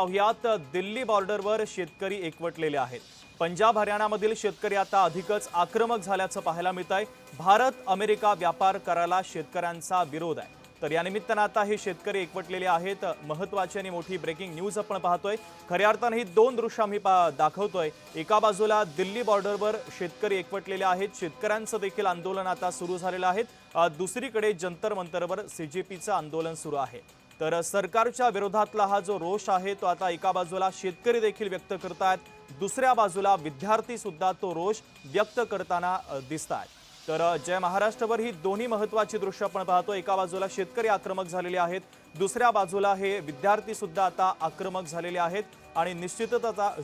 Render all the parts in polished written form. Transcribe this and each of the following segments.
पाहुयात दिल्ली बॉर्डरवर शेतकरी एकवटलेले आहेत। पंजाब हरियाणामधील शेतकरी आता अधिकच आक्रमक झाल्याचं पाहायला मिळत आहे। भारत अमेरिका व्यापार कराराला शेतकऱ्यांचा विरोध आहे। तर या निमित्तानं आता हे शेतकरी एकवटलेले आहेत। महत्त्वाची आणि मोठी ब्रेकिंग न्यूज आपण पाहतोय। खऱ्या अर्थाने ही दोन दृश्य आम्ही दाखवतोय। एका बाजूला दिल्ली बॉर्डरवर शेतकरी एकवटलेले आहेत। शेतकऱ्यांचं देखील आंदोलन आता सुरू झालेलं आहे। दुसरीकडे जंतर मंतरवर सीजेपीचं आंदोलन सुरू आहे। तर सरकारच्या विरोधातला हा जो रोष आहे तो आता एका बाजूला शेतकरी देखील व्यक्त करतात, दुसऱ्या बाजूला विद्यार्थी सुद्धा तो रोष व्यक्त करताना दिसतात। तर जय महाराष्ट्रवर ही दोन्ही महत्त्वाची दृश्य आपण पाहतो। एका बाजूला शेतकरी आक्रमक झालेले आहेत, दुसऱ्या बाजूला हे विद्यार्थी सुद्धा आता आक्रमक झालेले आहेत आणि निश्चितच आता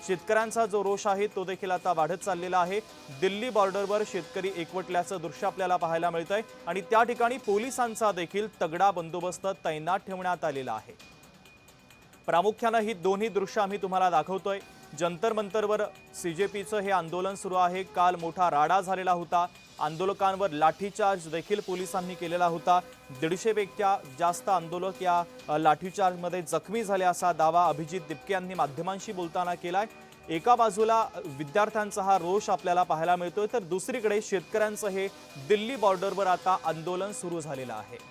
शेतकऱ्यांचा जो रोष आहे तो देखील आता वाढत चाललेला आहे। दिल्ली बॉर्डरवर शेतकरी एकवटल्याचं दृश्य आपल्याला पाहायला मिळतंय आणि त्या ठिकाणी पोलिसांचा देखील तगडा बंदोबस्त तैनात ठेवण्यात आलेला आहे। प्रामुख्याने ही दोन्ही दृश्य आम्ही तुम्हाला दाखवतोय। जंतर मंतरवर सीजेपीचं हे आंदोलन सुरू आहे। काल मोठा राडा झालेला होता। आंदोलकांवर लाठीचार्ज देखील पोलिसांनी केलेला होता। 150 पेक्षा जास्त आंदोलक या लाठीचार्जमध्ये जखमी झाले असा दावा अभिजित दिपके यांनी माध्यमांशी बोलताना केलाय। एका बाजूला विद्यार्थ्यांचा हा रोष आपल्याला पाहायला मिळतोय, तर दुसरीकडे शेतकऱ्यांचं हे दिल्ली बॉर्डरवर आता आंदोलन सुरू झालेलं आहे।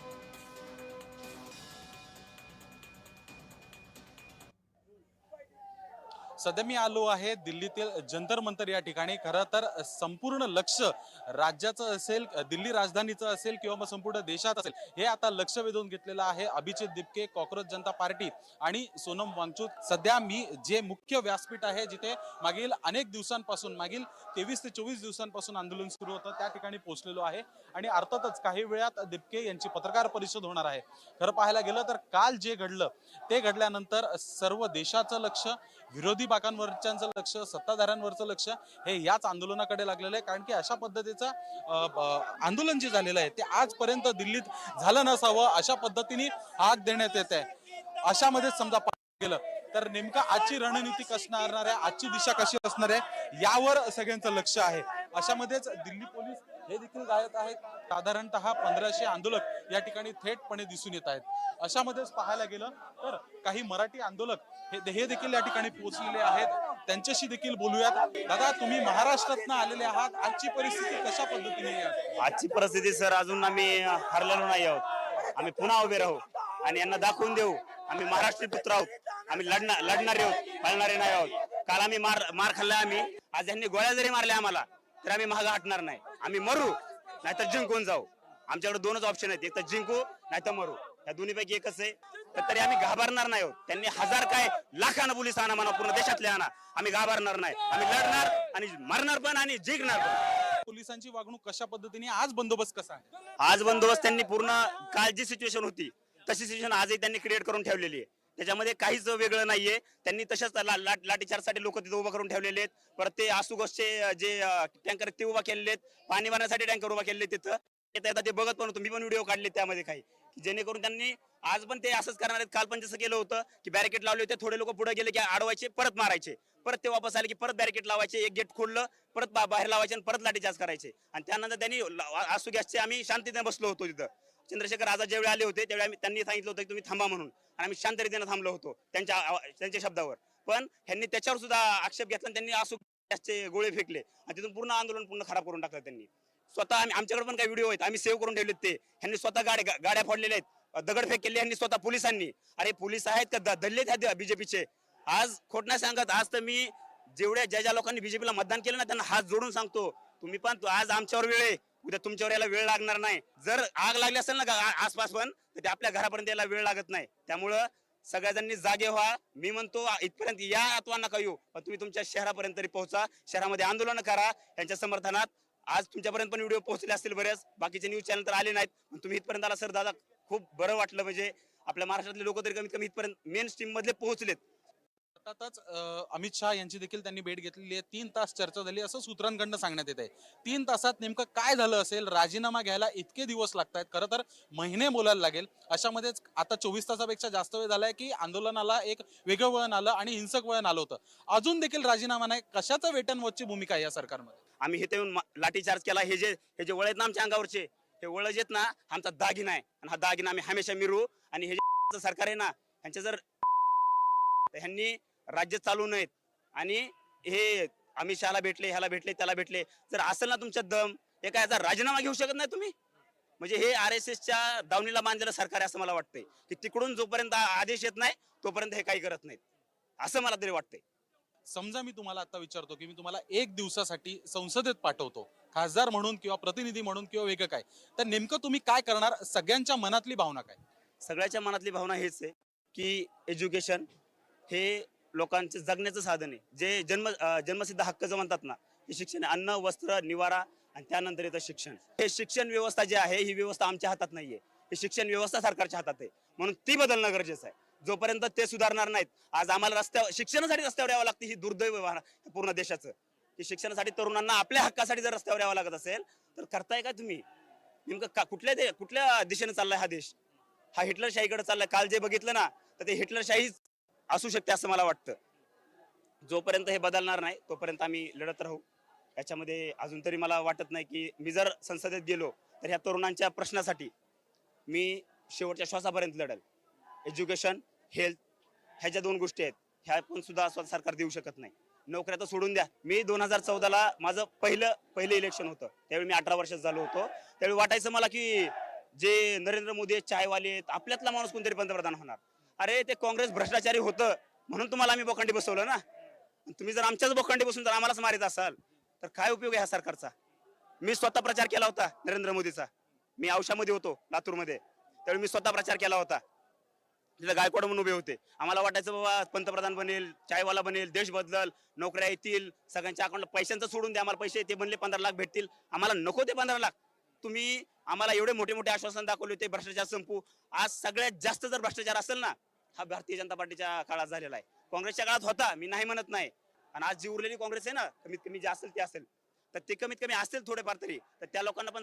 सध्या मी आलो आहे दिल्लीतील जंतर मंतर या ठिकाणी। खरं तर संपूर्ण लक्ष राज्याचं असेल, दिल्ली राजधानीचं असेल किंवा मग संपूर्ण देशात असेल, हे आता लक्ष वेधून घेतलेलं आहे। अभिजित दिपके, कॉक्रोच जनता पार्टी आणि सोनम वांगचुक। सध्या मी जे मुख्य व्यासपीठ आहे, जिथे मागील अनेक दिवसांपासून, मागील 23 ते 24 दिवसांपासून आंदोलन सुरू होतं, त्या ठिकाणी पोहोचलेलो आहे। आणि अर्थातच काही वेळात दिपके यांची पत्रकार परिषद होणार आहे। खरं पाहायला गेलं तर काल जे घडलं ते घडल्यानंतर सर्व देशाचं लक्ष, विरोधी बाकांवरच्यांचं लक्ष, सत्ताधाऱ्यांवरचं लक्ष हे याच आंदोलनाकडे लागलेलं आहे। कारण की अशा पद्धतीचं आंदोलन जे झालेलं आहे ते आजपर्यंत दिल्लीत झालं नसावं, अशा पद्धतीने हाक देण्यात येत आहे। अशामध्ये समजा गेलं तर नेमका आजची रणनीती कशी असणार आहे, आजची दिशा कशी असणार आहे, यावर सगळ्यांचं लक्ष आहे। अशामध्येच दिल्ली पोलीस हे देखील गायब आहेत। साधारणतः 1500 आंदोलक या ठिकाणी थेटपणे दिसून येत आहेत। अशामध्येच पाहायला गेलं तर काही मराठी आंदोलक हे देखील या ठिकाणी पोहोचलेले आहेत। त्यांच्याशी देखील बोलूयात। दादा, तुम्ही महाराष्ट्रातून आलेले आहात, आजची परिस्थिती कशा पद्धतीने आहे? आजची परिस्थिती सर, अजून आम्ही हरलेलो नाही आहोत। आम्ही पुन्हा उभे राहू आणि यांना दाखवून देऊ आम्ही महाराष्ट्रीय पुत्र आहोत। आम्ही लढणारे आहोत, पळणारे नाही आहोत। काल आम्ही मार खाल्ला। आम्ही आज यांनी गोळ्या जरी मारल्या आम्हाला तर आम्ही मागे हटणार नाही। आम्ही मरू नाहीतर जिंकून जाऊ। आमच्याकडे दोनच ऑप्शन आहेत, एक तर जिंकू नाहीतर मरू। या दोन्हीपैकी एकच आहे। तर तरी आम्ही घाबरणार नाही आहोत। त्यांनी हजार काय लाखानं पोलीस आणा म्हणा, पूर्ण देशातले आणा, आम्ही घाबरणार नाही। आम्ही लढणार आणि मरणार पण आणि जिंकणार पण। पोलिसांची वागणूक कशा पद्धतीने, आज बंदोबस्त कसा आहे? आज बंदोबस्त त्यांनी पूर्ण काल जी सिच्युएशन होती तशी सिच्युएशन आजही त्यांनी क्रिएट करून ठेवलेली आहे। त्याच्यामध्ये काहीच वेगळं नाहीये। त्यांनी तशाच लाठीचार्जसाठी लोक तिथे उभा करून ठेवलेले आहेत। परत ते आसूगोसचे जे टँकर ते उभा केलेले आहेत, पाणी भरण्यासाठी टँकर उभा केलेले तिथं येतात। ते बघत पण होतो, मी पण व्हिडिओ काढले त्यामध्ये काही, जेणेकरून त्यांनी आज पण ते असंच करणार आहेत। काल पण जसं केलं होतं की बॅरिकेड लावले होते, थोडे लोक पुढे गेले की अडवायचे, परत मारायचे, परत ते वापस आले की परत बॅरिकेड लावायचे, एक गेट खोललं परत बाहेर लावायचे आणि परत लाठीचार्ज करायचे। आणि त्यानंतर त्यांनी आसू गॅसचे आम्ही शांतीने बसलो होतो तिथं। चंद्रशेखर आझाद ज्यावेळी आले होते त्यावेळी त्यांनी सांगितलं होतं की तुम्ही थांबा म्हणून, आणि आम्ही शांत रीतीने थांबलो होतो त्यांच्या शब्दावर। पण ह्यांनी त्याच्यावर सुद्धा आक्षेप घेतला आणि त्यांनी आसू गॅसचे गोळे फेकले आणि तिथून पूर्ण आंदोलन पूर्ण खराब करून टाकलं त्यांनी स्वतः। आमच्याकडे पण काही व्हिडिओ आहेत, आम्ही सेव्ह करून ठेवलेत। ते ह्यांनी स्वतः गाड्या फोडलेल्या आहेत, दगडफेक केली ह्यांनी स्वतः पोलिसांनी। अरे पोलीस आहेत का दल्लेत आहेत बीजेपीचे? आज खोट नाही सांगत। आज तर मी ज्या लोकांनी बीजेपीला मतदान केलं ना त्यांना हात जोडून सांगतो, तुम्ही पण आज आमच्यावर वेळ आहे, उद्या तुमच्यावर यायला वेळ लागणार नाही। जर आग लागली असेल ना आसपास पण, तर ते आपल्या घरापर्यंत यायला वेळ लागत नाही। त्यामुळं सगळ्याजणांनी जागे व्हा। मी म्हणतो इथपर्यंत या अथवा नका येऊ, पण तुम्ही तुमच्या शहरापर्यंत तरी पोहोचा, शहरामध्ये आंदोलन करा यांच्या समर्थनात। आज तुमच्यापर्यंत पण व्हिडिओ पोहोचले असतील बरेच, बाकीचे न्यूज चॅनल तर आले नाहीत, पण तुम्ही इथपर्यंत आला सर दादा, खूप बरं वाटलं। म्हणजे आपल्या महाराष्ट्रातले लोक तरी कमीत कमी इथपर्यंत मेन स्ट्रीम मधले पोहोचलेत। अर्थातच अमित शहा यांची देखील त्यांनी भेट घेतलेली आहे। 3 तास चर्चा झाली असं सूत्रांकडून सांगण्यात येत आहे। 3 तासात नेमकं काय झालं असेल? राजीनामा घ्यायला इतके दिवस लागतात, खरं तर महिने बोलायला लागेल। अशामध्येच आता 24 तासापेक्षा जास्त वेळ झालाय की आंदोलनाला एक वेगळं वळण आलं आणि हिंसक वळण आलं होतं। अजून देखील राजीनामा नाही। कशाचं वेट अँड वॉचची भूमिका आहे या सरकारमध्ये? आम्ही इथे येऊन लाठीचार्ज केला। हे जे वळ आहेत ना आमच्या अंगावरचे, हे वळ आहेत ना आमचा दागिना आहे, आणि हा दागिना आम्ही हमेशा मिरू। आणि हे जे सरकार आहे ना, यांच्या जर तर ह्यांनी राज्य चालू नयेत आणि हे अमित शहाला भेटले, ह्याला भेटले, त्याला भेटले. जर असेल ना तुमच्यात दम, हे काय याचा राजीनामा घेऊ शकत नाही तुम्ही? म्हणजे हे RSSच्या दावणीला बांधलेलं सरकार आहे असं मला वाटतंय, की तिकडून जोपर्यंत आदेश येत नाही तोपर्यंत हे काही करत नाहीत, असं मला तरी वाटतंय. समजा मी तुम्हाला आता विचारतो की मी तुम्हाला 1 दिवसासाठी संसदेत पाठवतो, खासदार म्हणून किंवा प्रतिनिधी म्हणून किंवा वेगळं काय, तर नेमकं तुम्ही काय करणार? सगळ्यांच्या मनातली भावना काय? सगळ्याच्या मनातली भावना हेच आहे की एज्युकेशन हे लोकांचं जगण्याचं साधन आहे. जे जन्मसिद्ध हक्क जो म्हणतात ना, हे शिक्षण आहे. अन्न, वस्त्र, निवारा आणि त्यानंतर येतं शिक्षण. हे शिक्षण व्यवस्था जी आहे ही व्यवस्था आमच्या हातात नाहीये, ही शिक्षण व्यवस्था सरकारच्या हातात आहे. म्हणून ती बदलणं गरजेचं आहे. जोपर्यंत ते सुधारणार नाहीत, आज आम्हाला रस्त्यावर शिक्षणासाठी रस्त्यावर यावं लागतं. ही दुर्दैव आहे पूर्ण देशाचं, की शिक्षणासाठी तरुणांना आपल्या हक्कासाठी जर रस्त्यावर यावं लागत असेल तर करताय का तुम्ही? नेमकं कुठल्या दिशेने चाललाय हा देश? हा हिटलरशाहीकडे चाललाय. काल जे बघितलं ना, तर ते हिटलरशाहीच असू शकते असं मला वाटतं. जोपर्यंत हे बदलणार नाही तोपर्यंत आम्ही लढत राहू. याच्यामध्ये अजून तरी मला वाटत नाही की मी जर संसदेत गेलो तर ह्या तरुणांच्या प्रश्नासाठी मी शेवटच्या श्वासापर्यंत लढेल. एज्युकेशन, हेल्थ, ह्या ज्या 2 गोष्टी आहेत ह्या पण सुद्धा सरकार देऊ शकत नाही. नोकऱ्या तर सोडून द्या. मी 2014ला माझं पहिलं इलेक्शन होतं, त्यावेळी मी 18 वर्षाचा झालो होतो. त्यावेळी वाटायचं मला की जे नरेंद्र मोदी आहेत, चायवाले आहेत, आपल्यातला माणूस कोणतरी पंतप्रधान होणार. अरे ते काँग्रेस भ्रष्टाचारी होतं म्हणून तुम्हाला आम्ही बोकांडी बसवलं ना. तुम्ही जर आमच्याच बोकांडी बसून जर आम्हालाच मारित असाल तर काय उपयोग आहे ह्या सरकारचा? मी स्वतः प्रचार केला होता नरेंद्र मोदीचा. मी औशामध्ये होतो, लातूरमध्ये. त्यावेळी मी स्वतः प्रचार केला होता. तिथे गायकवाड म्हणून उभे होते. आम्हाला वाटायचं बाबा पंतप्रधान बनेल, चायवाला बनेल, देश बदलल, नोकऱ्या येतील, सगळ्यांच्या अकाउंटला पैशांचं सोडून द्या, आम्हाला पैसे ते बनले 15 लाख भेटतील. आम्हाला नको ते 15 लाख. तुम्ही आम्हाला एवढे मोठे मोठे आश्वासन दाखवले होते, भ्रष्टाचार संपू. आज सगळ्यात जास्त जर भ्रष्टाचार असेल ना, हा भारतीय जनता पार्टीच्या काळात झालेला आहे. काँग्रेसच्या काळात होता, मी नाही म्हणत नाही. आणि आज जी उरलेली काँग्रेस आहे ना, कमीत कमी जे असेल ते असेल, तर ते कमीत कमी असेल थोडेफार तरी, तर त्या लोकांना पण